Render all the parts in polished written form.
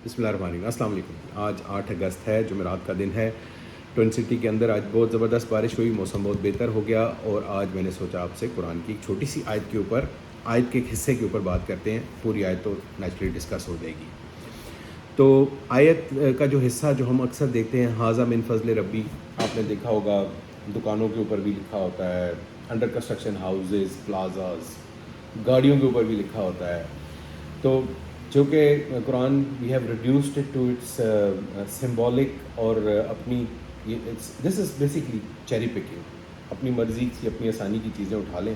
بسم اللہ الرحمن الرحیم. السلام علیکم. آج 8 اگست ہے، جمعرات کا دن ہے. ٹوئن سٹی کے اندر آج بہت زبردست بارش ہوئی، موسم بہت بہتر ہو گیا، اور آج میں نے سوچا آپ سے قرآن کی ایک چھوٹی سی آیت کے اوپر، آیت کے ایک حصے کے اوپر بات کرتے ہیں. پوری آیت تو نیچرلی ڈسکس ہو جائے گی. تو آیت کا جو حصہ جو ہم اکثر دیکھتے ہیں، ھذا من فضل ربی، آپ نے دیکھا ہوگا دکانوں کے اوپر بھی لکھا ہوتا ہے، انڈر کنسٹرکشن ہاؤزز، پلازاز، گاڑیوں کے اوپر بھی لکھا ہوتا ہے. تو چونکہ Quran we have reduced it to its symbolic, اور اپنی this is basically cherry picking, اپنی مرضی کی اپنی آسانی کی چیزیں اٹھا لیں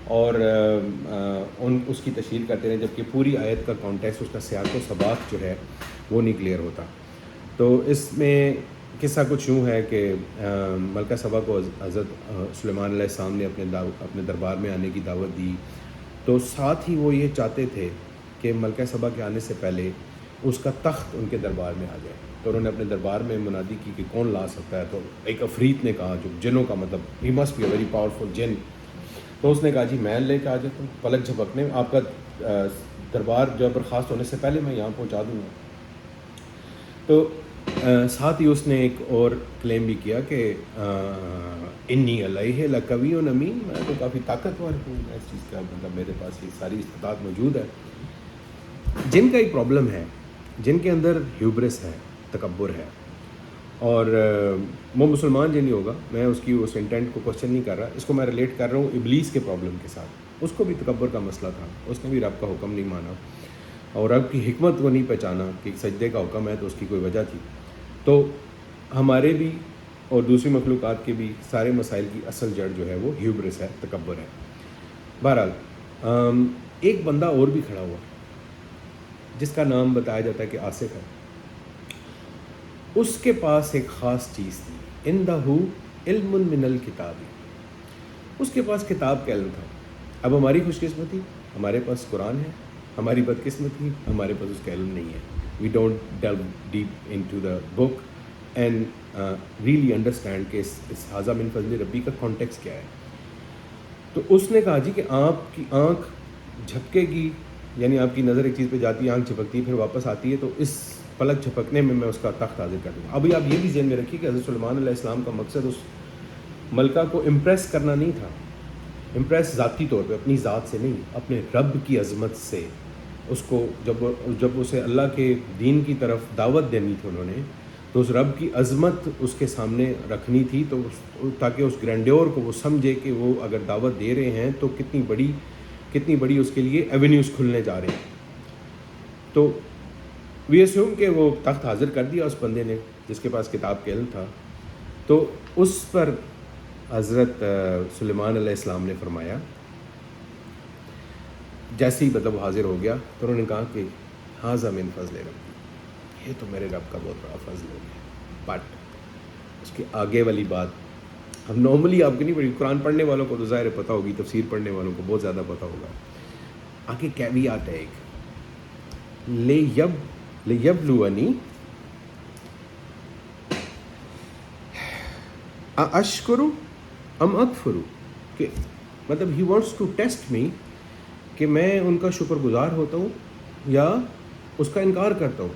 اور اس کی تشہیر کرتے رہیں، جبکہ پوری آیت کا کانٹیکسٹ، اس کا سیاق و سباق جو ہے وہ نہیں کلیئر ہوتا. تو اس میں قصہ کچھ یوں ہے کہ ملکہ سبا کو حضرت سلیمان علیہ السلام نے اپنے دربار میں آنے کی دعوت دی. تو ساتھ ہی وہ یہ چاہتے تھے کہ ملکہ سبا کے آنے سے پہلے اس کا تخت ان کے دربار میں آ جائے. تو انہوں نے اپنے دربار میں منادی کی کہ کون لا سکتا ہے. تو ایک عفریت نے کہا، جو جنوں کا مطلب ہی must be a very powerful جن. تو اس نے کہا جی میں لے کے آ جاتا ہوں، پلک جھپکنے میں آپ کا دربار جو برخاست ہونے سے پہلے میں یہاں پہنچا دوں گا. تو ساتھ ہی اس نے ایک اور کلیم بھی کیا کہ انی علیہ لقوی امین، میں تو کافی طاقتور ہوں، اس چیز کا مطلب میرے پاس یہ ساری استطاعت موجود ہے. جن کا ایک پرابلم ہے، جن کے اندر ہیوبرس ہے، تکبر ہے، اور وہ مسلمان جن نہیں ہوگا، میں اس انٹینٹ کو کوشچن نہیں کر رہا، اس کو میں ریلیٹ کر رہا ہوں ابلیس کے پرابلم کے ساتھ. اس کو بھی تکبر کا مسئلہ تھا، اس نے بھی رب کا حکم نہیں مانا اور رب کی حکمت کو نہیں پہچانا کہ سجدے کا حکم ہے تو اس کی کوئی وجہ تھی. تو ہمارے بھی اور دوسری مخلوقات کے بھی سارے مسائل کی اصل جڑ جو ہے وہ ہیوبرس ہے، تکبر ہے. بہرحال ایک بندہ اور بھی کھڑا ہوا جس کا نام بتایا جاتا ہے کہ آصف ہے. اس کے پاس ایک خاص چیز تھی، عندہ علم من الکتاب، اس کے پاس کتاب کا علم تھا. اب ہماری خوش قسمتی، ہمارے پاس قرآن ہے، ہماری بدقسمتی ہمارے پاس اس کا علم نہیں ہے. We don't delve deep into the book and really understand کہ اس ھذا من فضل ربی کا کانٹیکسٹ کیا ہے. تو اس نے کہا جی کہ آپ کی آنکھ جھپکے گی، یعنی آپ کی نظر ایک چیز پہ جاتی ہے، آنکھ جھپکتی ہے، پھر واپس آتی ہے، تو اس پلک جھپکنے میں اس کا تخت حاضر کر دوں گا. ابھی آپ یہ بھی ذہن میں رکھیے کہ حضرت سلیمان علیہ السلام کا مقصد اس ملکہ کو امپریس کرنا نہیں تھا، امپریس ذاتی طور پہ اپنی ذات سے نہیں، اپنے رب کی عظمت سے. اس کو جب اسے اللہ کے دین کی طرف دعوت دینی تھی انہوں نے، تو اس رب کی عظمت اس کے سامنے رکھنی تھی، تو تاکہ اس گرینڈیور کو وہ سمجھے کہ وہ اگر دعوت دے رہے ہیں تو کتنی بڑی اس کے لیے ایونیوز کھلنے جا رہے ہیں. تو وی اسیوم کہ وہ تخت حاضر کر دیا اس بندے نے جس کے پاس کتاب کا علم تھا. تو اس پر حضرت سلیمان علیہ السلام نے فرمایا، جیسے ہی مطلب حاضر ہو گیا تو انہوں نے کہا کہ ھذا من فضل ربی، یہ تو میرے رب کا بہت بڑا فضل ہو گیا. بٹ اس کے آگے والی بات ہم نارملی آپ کو نہیں پڑھی، قرآن پڑھنے والوں کو تو ظاہر پتہ ہوگی، تفسیر پڑھنے والوں کو بہت زیادہ پتہ ہوگا. آگے کیویات ہے ایک، لیبلونی اشکر ام اکفر، کہ مطلب ہی وانٹس ٹو ٹیسٹ می کہ میں ان کا شکر گزار ہوتا ہوں یا اس کا انکار کرتا ہوں،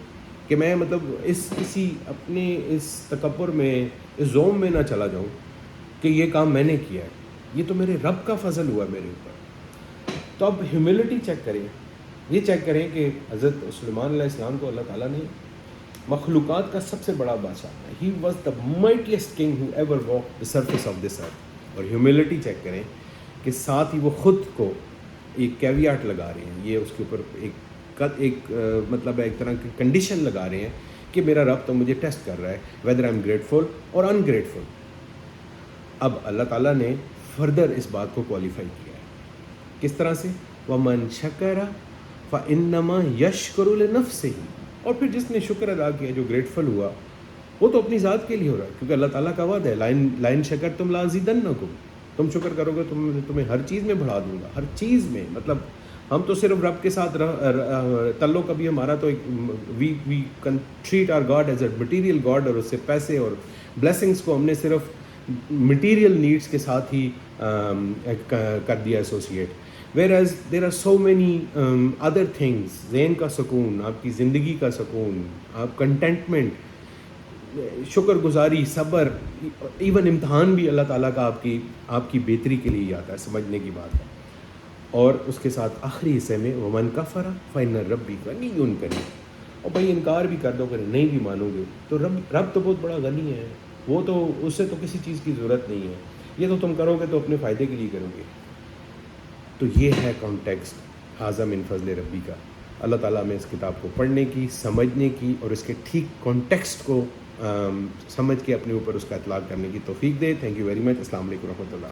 کہ میں مطلب اپنے اس تکبر میں، اس زوم میں نہ چلا جاؤں کہ یہ کام میں نے کیا ہے، یہ تو میرے رب کا فضل ہوا میرے اوپر. تو اب ہیوملٹی چیک کریں، یہ چیک کریں کہ حضرت سلیمان علیہ السلام کو اللہ تعالیٰ نے مخلوقات کا سب سے بڑا بادشاہ ہے، he was the mightiest king who ever walk the surface of this earth. اور ہیوملٹی چیک کریں کہ ساتھ ہی وہ خود کو ایک کیویاٹ لگا رہے ہیں، یہ اس کے اوپر ایک مطلب ایک طرح کی کنڈیشن لگا رہے ہیں کہ میرا رب تو مجھے ٹیسٹ کر رہا ہے ویدر آئی ایم گریٹفل اور انگریٹفل. اب اللہ تعالیٰ نے فردر اس بات کو کوالیفائی کیا ہے، کس طرح سے؟ وَمَنْ شَكَرَ فَإِنَّمَا يَشْكُرُ لِنَفْسِهِ، اور پھر جس نے شکر ادا کیا، جو گریٹفل ہوا، وہ تو اپنی ذات کے لیے ہو رہا ہے، کیونکہ اللہ تعالیٰ کا وعدہ ہے لَإِن شَكَرْتُمْ لَأَزِيدَنَّكُمْ، تم شکر کرو گے تو میں تمہیں ہر چیز میں بڑھا دوں گا، ہر چیز میں. مطلب ہم تو صرف رب کے ساتھ تعلق کبھی ہمارا تو we can treat our God as a material God, اور اس سے پیسے اور بلیسنگس کو ہم نے صرف مٹیریل نیڈس کے ساتھ ہی کر دیا associate. whereas there are so many other things, ذہن کا سکون، آپ کی زندگی کا سکون، آپ کنٹینٹمنٹ، شکر گزاری، صبر، ایون امتحان بھی اللہ تعالیٰ کا آپ کی بہتری کے لیے ہی آتا ہے، سمجھنے کی بات ہے. اور اس کے ساتھ آخری حصے میں ومن کفر فإن ربی غنی کریم. اور بھائی انکار بھی کر دو، اگر نہیں بھی مانو گے تو رب تو بہت بڑا غنی ہے، وہ تو اس سے تو کسی چیز کی ضرورت نہیں ہے، یہ تو تم کرو گے تو اپنے فائدے کے لیے کرو گے. تو یہ ہے کانٹیکسٹ ھذا من فضل ربی کا. اللہ تعالیٰ میں اس کتاب کو پڑھنے کی، سمجھنے کی اور اس کے ٹھیک کانٹیکسٹ کو سمجھ کے اپنے اوپر اس کا اطلاق کرنے کی توفیق دے. Thank you very much. السلام علیکم و رحمۃ اللہ.